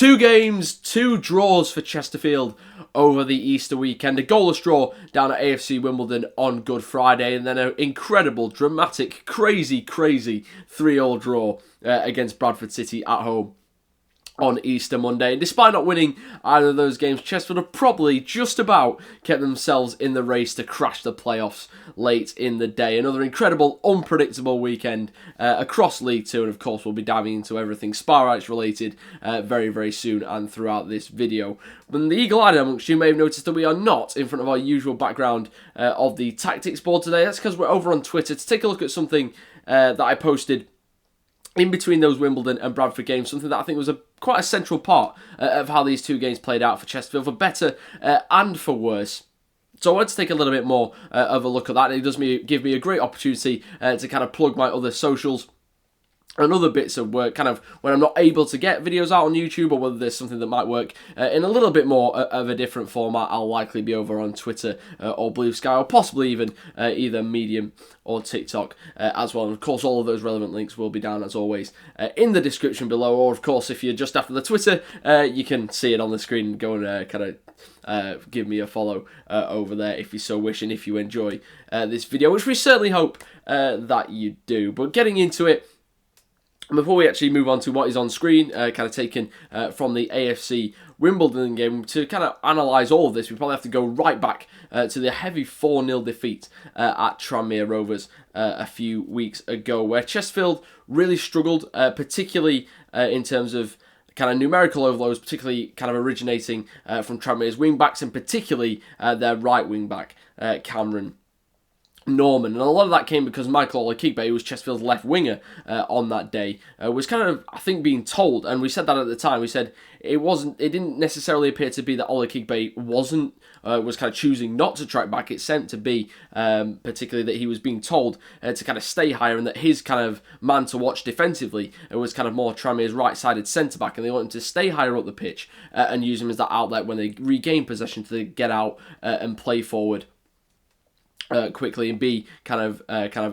2 games, 2 draws for Chesterfield over the Easter weekend. A goalless draw down at AFC Wimbledon on Good Friday, and then an incredible, dramatic, crazy 3-3 draw against Bradford City at home on Easter Monday. And despite not winning either of those games, Chesterfield have probably just about kept themselves in the race to crash the playoffs late in the day. Another incredible, unpredictable weekend across League Two, and of course we'll be diving into everything SPIREITES related very soon and throughout this video. But the eagle-eyed amongst you may have noticed that we are not in front of our usual background of the tactics board today. That's because we're over on Twitter to take a look at something that I posted in between those Wimbledon and Bradford games, something that I think was quite a central part of how these 2 games played out for Chesterfield, for better and for worse. So I wanted to take a little bit more of a look at that. It does give me a great opportunity to kind of plug my other socials and other bits of work, kind of when I'm not able to get videos out on YouTube, or whether there's something that might work in a little bit more of a different format. I'll likely be over on Twitter or Blue Sky, or possibly even either Medium or TikTok as well. And of course, all of those relevant links will be down, as always, in the description below. Or of course, if you're just after the Twitter, you can see it on the screen and go and kind of give me a follow over there if you so wish, and if you enjoy this video, which we certainly hope that you do. But getting into it, before we actually move on to what is on screen, kind of taken from the AFC Wimbledon game, to kind of analyse all of this, we probably have to go right back to the heavy 4-0 defeat at Tranmere Rovers a few weeks ago, where Chesterfield really struggled, particularly in terms of kind of numerical overloads, particularly kind of originating from Tranmere's wing-backs, and particularly their right wing-back, Cameron Norman. And a lot of that came because Michael Olakigbe, who was Chesterfield's left winger on that day, was kind of, I think, being told, and we said that at the time, we said it didn't necessarily appear to be that Olakigbe was kind of choosing not to track back. It sent to be particularly that he was being told to kind of stay higher, and that his kind of man to watch defensively was kind of more Tranmere's right-sided centre-back, and they want him to stay higher up the pitch and use him as that outlet when they regain possession to get out and play forward quickly, and be kind of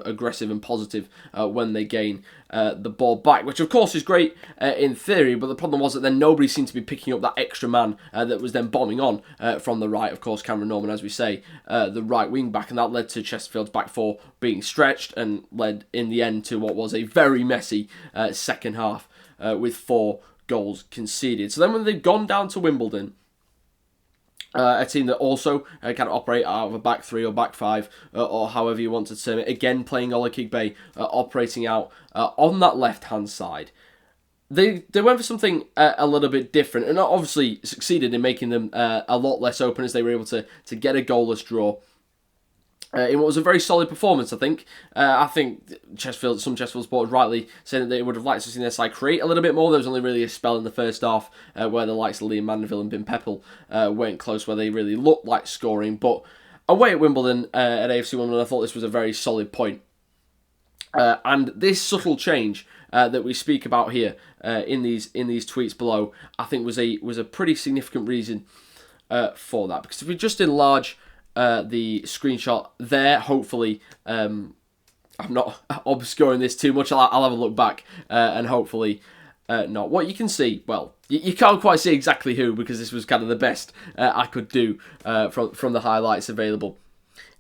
aggressive and positive when they gain the ball back, which of course is great in theory, but the problem was that then nobody seemed to be picking up that extra man that was then bombing on from the right. Of course, Cameron Norman, as we say, the right wing back, and that led to Chesterfield's back four being stretched, and led in the end to what was a very messy second half with 4 goals conceded. So then when they've gone down to Wimbledon, a team that also kind of operate out of a back 3 or back 5, or however you want to term it, again playing Olakigbe operating out on that left-hand side. They went for something a little bit different, and obviously succeeded in making them a lot less open, as they were able to get a goalless draw in what was a very solid performance, I think. I think some Chesterfield supporters rightly saying that they would have liked to see their side create a little bit more. There was only really a spell in the first half where the likes of Liam Mandeville and Ben Peppel weren't close, where they really looked like scoring. But away at Wimbledon, at AFC Wimbledon, I thought this was a very solid point. And this subtle change that we speak about here in these tweets below, I think was a pretty significant reason for that. Because if we just enlarge the screenshot there, hopefully I'm not obscuring this too much. I'll have a look back and hopefully not. What you can see, well, you can't quite see exactly who, because this was kind of the best I could do from the highlights available,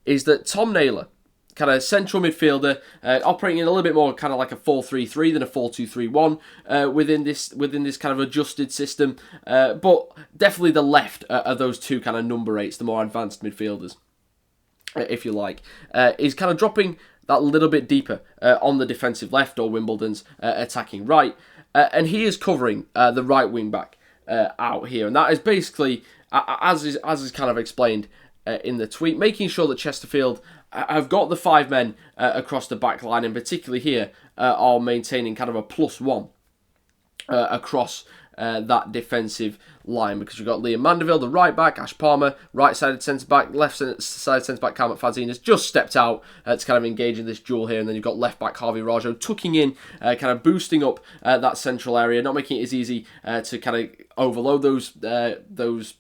is that Tom Naylor, kind of central midfielder, operating in a little bit more kind of like a 4-3-3 than a 4-2-3-1 within this kind of adjusted system, but definitely the left of those two kind of number 8s, the more advanced midfielders, if you like, is kind of dropping that little bit deeper on the defensive left, or Wimbledon's attacking right, and he is covering the right wing back out here, and that is basically, as is kind of explained in the tweet, making sure that Chesterfield have got the 5 men across the back line, and particularly here are maintaining kind of a +1 across that defensive line, because we've got Liam Mandeville, the right back, Ash Palmer, right-sided centre-back, left-sided centre-back, Cal McFadzean has just stepped out to kind of engage in this duel here, and then you've got left-back Harvey Rajo tucking in, kind of boosting up that central area, not making it as easy to kind of overload those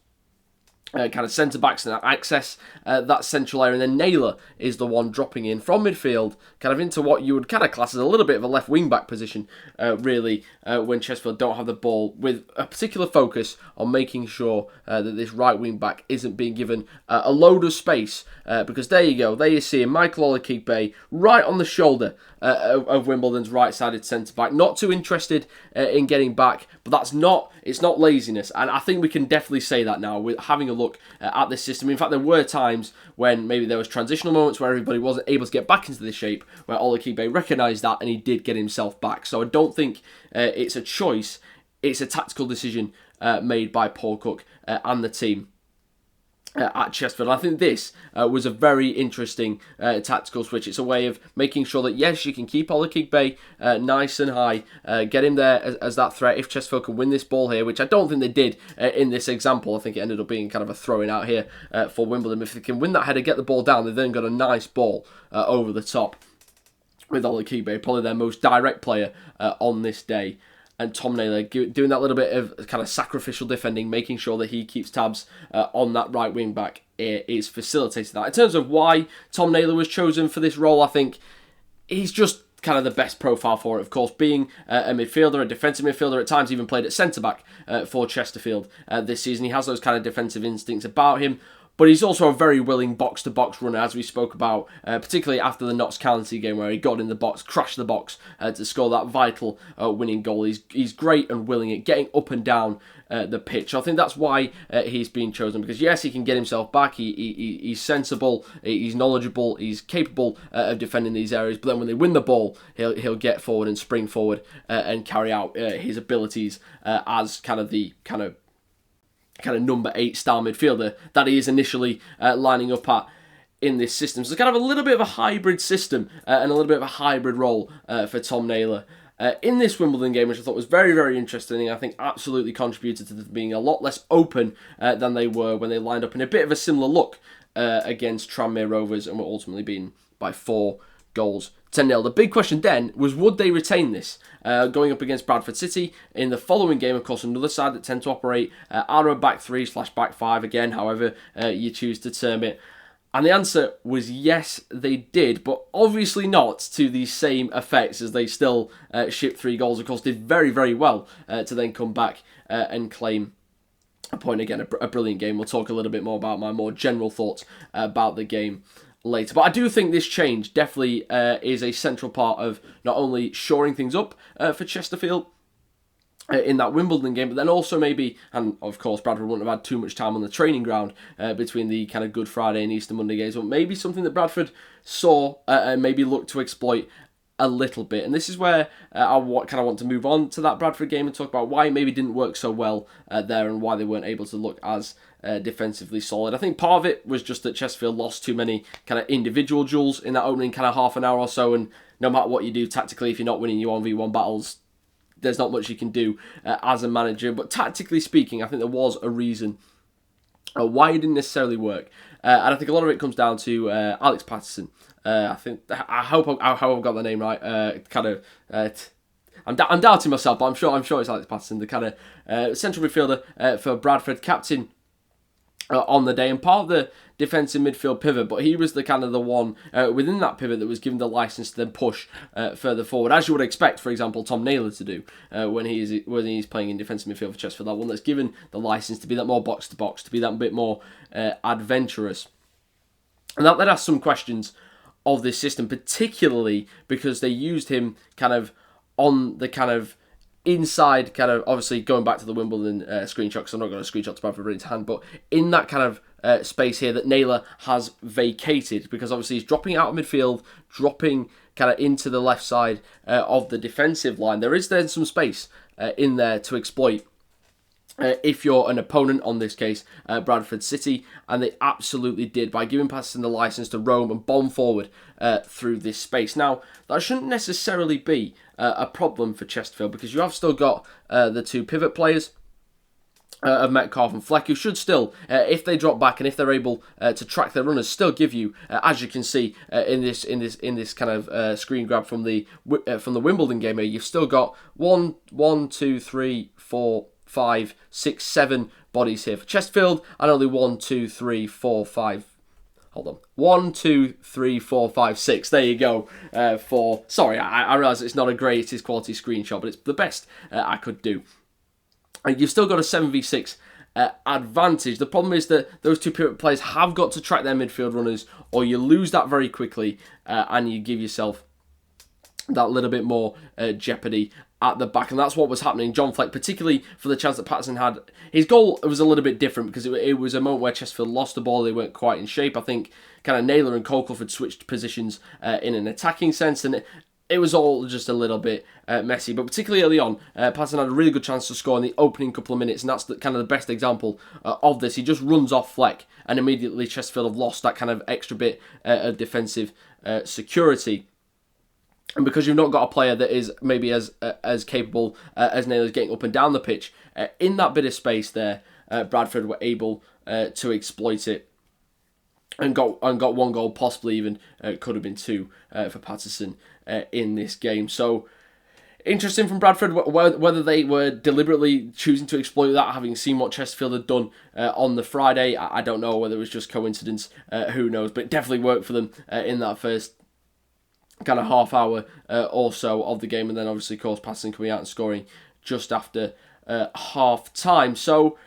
kind of centre-backs and access that central area. And then Naylor is the one dropping in from midfield, kind of into what you would kind of class as a little bit of a left wing-back position, really, when Chesterfield don't have the ball, with a particular focus on making sure that this right wing-back isn't being given a load of space, because there you go, there you see Michael Olakipe right on the shoulder of Wimbledon's right-sided centre-back. Not too interested in getting back, but it's not laziness, and I think we can definitely say that now with having a look at this system. In fact, there were times when maybe there was transitional moments where everybody wasn't able to get back into the shape, where Olakipe recognised that and he did get himself back. So I don't think it's a choice, it's a tactical decision made by Paul Cook and the team at Chesterfield. I think this was a very interesting tactical switch. It's a way of making sure that, yes, you can keep Olakipe nice and high, get him there as that threat if Chesterfield can win this ball here, which I don't think they did in this example. I think it ended up being kind of a throwing out here for Wimbledon. If they can win that header, get the ball down, they've then got a nice ball over the top with Olakipe, probably their most direct player on this day. And Tom Naylor doing that little bit of kind of sacrificial defending, making sure that he keeps tabs on that right wing back is facilitating that. In terms of why Tom Naylor was chosen for this role, I think he's just kind of the best profile for it. Of course, being a midfielder, a defensive midfielder, at times even played at centre-back for Chesterfield this season. He has those kind of defensive instincts about him. But he's also a very willing box-to-box runner, as we spoke about, particularly after the Notts County game where he got in the box, crashed the box to score that vital winning goal. He's great and willing at getting up and down the pitch. I think that's why he's been chosen, because yes, he can get himself back, he's sensible, he's knowledgeable, he's capable of defending these areas, but then when they win the ball, he'll get forward and spring forward and carry out his abilities as kind of number 8 star midfielder that he is initially lining up at in this system. So it's kind of a little bit of a hybrid system and a little bit of a hybrid role for Tom Naylor in this Wimbledon game, which I thought was very, very interesting, and I think absolutely contributed to them being a lot less open than they were when they lined up in a bit of a similar look against Tranmere Rovers and were ultimately beaten by 4 goals 10-0. The big question then was, would they retain this going up against Bradford City in the following game? Of course, another side that tend to operate out of a back 3/back 5 again, however you choose to term it. And the answer was yes, they did, but obviously not to the same effects, as they still shipped 3 goals. Of course, did very, very well to then come back and claim a point again. A brilliant game. We'll talk a little bit more about my more general thoughts about the game later. But I do think this change definitely is a central part of not only shoring things up for Chesterfield in that Wimbledon game, but then also maybe, and of course Bradford wouldn't have had too much time on the training ground between the kind of Good Friday and Easter Monday games, but maybe something that Bradford saw and maybe looked to exploit a little bit. And this is where I kind of want to move on to that Bradford game and talk about why it maybe didn't work so well there and why they weren't able to look as defensively solid. I think part of it was just that Chesterfield lost too many kind of individual duels in that opening kind of half an hour or so, and no matter what you do tactically, if you're not winning your 1v1 battles, there's not much you can do as a manager. But tactically speaking, I think there was a reason why it didn't necessarily work. And I think a lot of it comes down to Alex Patterson. I hope I've got the name right. I'm doubting myself, but I'm sure it's Alex Patterson, the kind of central midfielder for Bradford, captain on the day, and part of the defensive midfield pivot, but he was the kind of the one within that pivot that was given the license to then push further forward, as you would expect, for example, Tom Naylor to do when he's playing in defensive midfield for Chesterfield. That one that's given the license to be that more box to box, to be that bit more adventurous, and that led us some questions of this system, particularly because they used him kind of on the kind of inside, kind of obviously going back to the Wimbledon screenshot, because I'm not going to screenshot to Bradford in his hand, but in that kind of space here that Naylor has vacated, because obviously he's dropping out of midfield, dropping kind of into the left side of the defensive line. There is then some space in there to exploit if you're an opponent, on this case Bradford City, and they absolutely did by giving Patterson the license to roam and bomb forward through this space. Now, that shouldn't necessarily be a problem for Chesterfield, because you have still got the 2 pivot players of Metcalf and Fleck, who should still, if they drop back and if they're able to track their runners, still give you, as you can see in this kind of screen grab from the Wimbledon game here, you've still got 1, 2, 3, 4, 5, 6, 7 bodies here for Chesterfield, and only 1, 2, 3, 4, 5. Hold on. 1, 2, 3, 4, 5, 6. There you go. Sorry, I realise it's not a greatest quality screenshot, but it's the best I could do. And you've still got a 7v6 advantage. The problem is that those two pivot players have got to track their midfield runners, or you lose that very quickly, and you give yourself that little bit more jeopardy at the back, and that's what was happening. John Fleck, particularly for the chance that Patterson had, his goal was a little bit different because it was a moment where Chesterfield lost the ball. They weren't quite in shape. I think kind of Naylor and Colclough had switched positions in an attacking sense, and it was all just a little bit messy. But particularly early on, Patterson had a really good chance to score in the opening couple of minutes, and that's kind of the best example of this. He just runs off Fleck, and immediately Chesterfield have lost that kind of extra bit of defensive security. And because you've not got a player that is maybe as capable as Naylor's getting up and down the pitch, in that bit of space there, Bradford were able to exploit it and got one goal, possibly even could have been two for Patterson in this game. So interesting from Bradford whether they were deliberately choosing to exploit that, having seen what Chesterfield had done on the Friday. I don't know whether it was just coincidence. Who knows? But it definitely worked for them in that first kind of half hour or so of the game, and then obviously, of course, Patterson coming out and scoring just after half time. So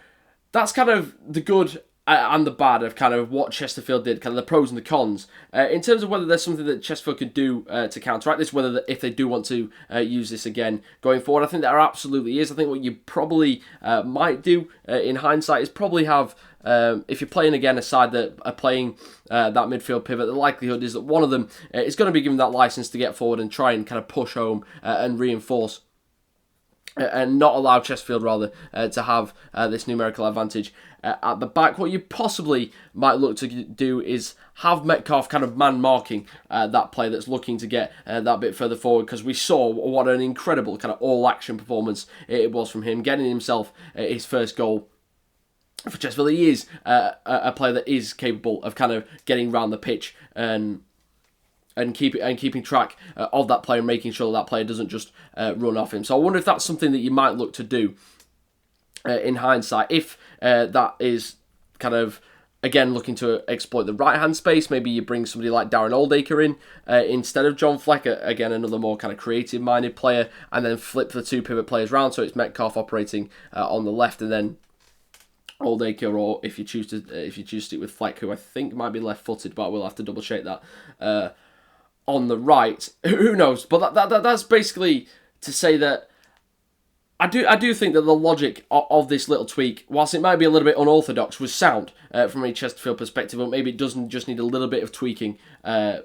that's kind of the good and the bad of kind of what Chesterfield did, kind of the pros and the cons. In terms of whether there's something that Chesterfield could do to counteract this, if they do want to use this again going forward, I think there absolutely is. I think what you probably might do in hindsight is probably have, if you're playing again a side that are playing that midfield pivot, the likelihood is that one of them is going to be given that license to get forward and try and kind of push home and reinforce and not allow Chesterfield to have this numerical advantage at the back. What you possibly might look to do is have Metcalf kind of man marking that player that's looking to get that bit further forward, because we saw what an incredible kind of all action performance it was from him, getting himself his first goal for Chesterfield. He is a player that is capable of kind of getting round the pitch and keeping track of that player and making sure that player doesn't just run off him. So I wonder if that's something that you might look to do in hindsight. If that is kind of, again, looking to exploit the right-hand space, maybe you bring somebody like Darren Oldacre in instead of John Fleck, again, another more kind of creative-minded player, and then flip the two pivot players round, so it's Metcalf operating on the left, and then Oldacre, or if you choose to stick with Fleck, who I think might be left-footed, but we'll have to double-check that, on the right. Who knows? But that's basically to say that I do think that the logic of this little tweak, whilst it might be a little bit unorthodox, was sound from a Chesterfield perspective, but maybe it doesn't just need a little bit of tweaking to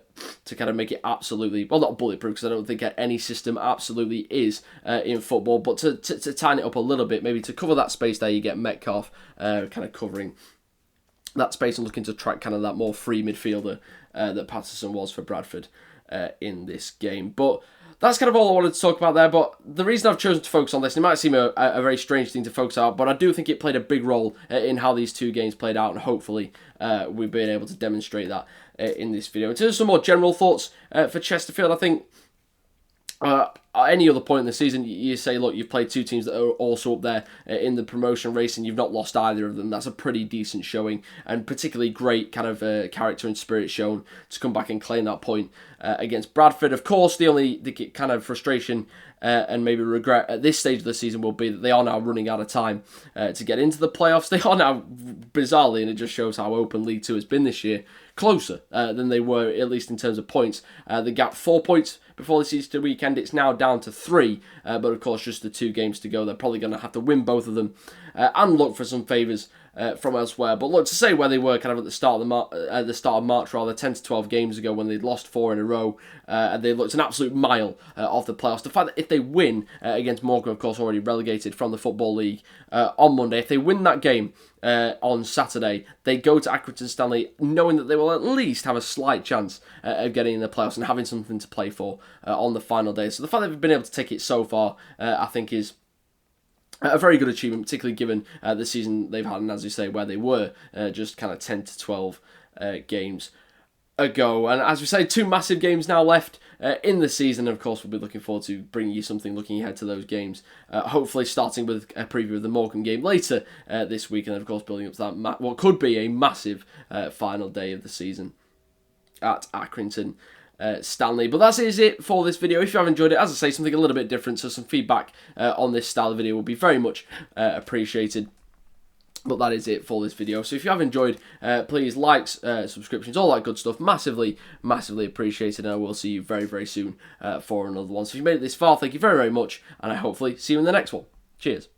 kind of make it absolutely, well, not bulletproof, because I don't think any system absolutely is in football, but to tighten it up a little bit, maybe to cover that space there, you get Metcalf kind of covering that space and looking to track kind of that more free midfielder that Patterson was for Bradford in this game. But that's kind of all I wanted to talk about there. But the reason I've chosen to focus on this, it might seem a very strange thing to focus on, but I do think it played a big role in how these two games played out, and hopefully we've been able to demonstrate that in this video. In terms of some more general thoughts for Chesterfield, I think at any other point in the season, you say, look, you've played two teams that are also up there in the promotion race, and you've not lost either of them. That's a pretty decent showing, and particularly great kind of character and spirit shown to come back and claim that point against Bradford. Of course, the kind of frustration and maybe regret at this stage of the season will be that they are now running out of time to get into the playoffs. They are now, bizarrely, and it just shows how open League Two has been this year, closer than they were, at least in terms of points. The gap 4 points before this Easter weekend, it's now down to 3, but of course just the 2 games to go. They're probably going to have to win both of them and look for some favours from elsewhere. But look, to say where they were kind of at the start of March, rather 10 to 12 games ago, when they'd lost 4 in a row, and they looked an absolute mile off the playoffs. The fact that if they win against Morecambe, of course already relegated from the Football League on Monday, if they win that game on Saturday, they go to Accrington Stanley knowing that they will at least have a slight chance of getting in the playoffs and having something to play for on the final day. So the fact that they've been able to take it so far, I think, is a very good achievement, particularly given the season they've had, and as you say, where they were just kind of 10 to 12 games ago. And as we say, 2 massive games now left in the season. Of course, we'll be looking forward to bringing you something looking ahead to those games. Hopefully starting with a preview of the Morecambe game later this week. And of course building up to that what could be a massive final day of the season at Accrington Stanley. But that is it for this video. If you have enjoyed it, as I say, something a little bit different, so some feedback on this style of video will be very much appreciated. But that is it for this video. So if you have enjoyed, please likes, subscriptions, all that good stuff. Massively, massively appreciated. And I will see you very, very soon for another one. So if you made it this far, thank you very, very much. And I hopefully see you in the next one. Cheers.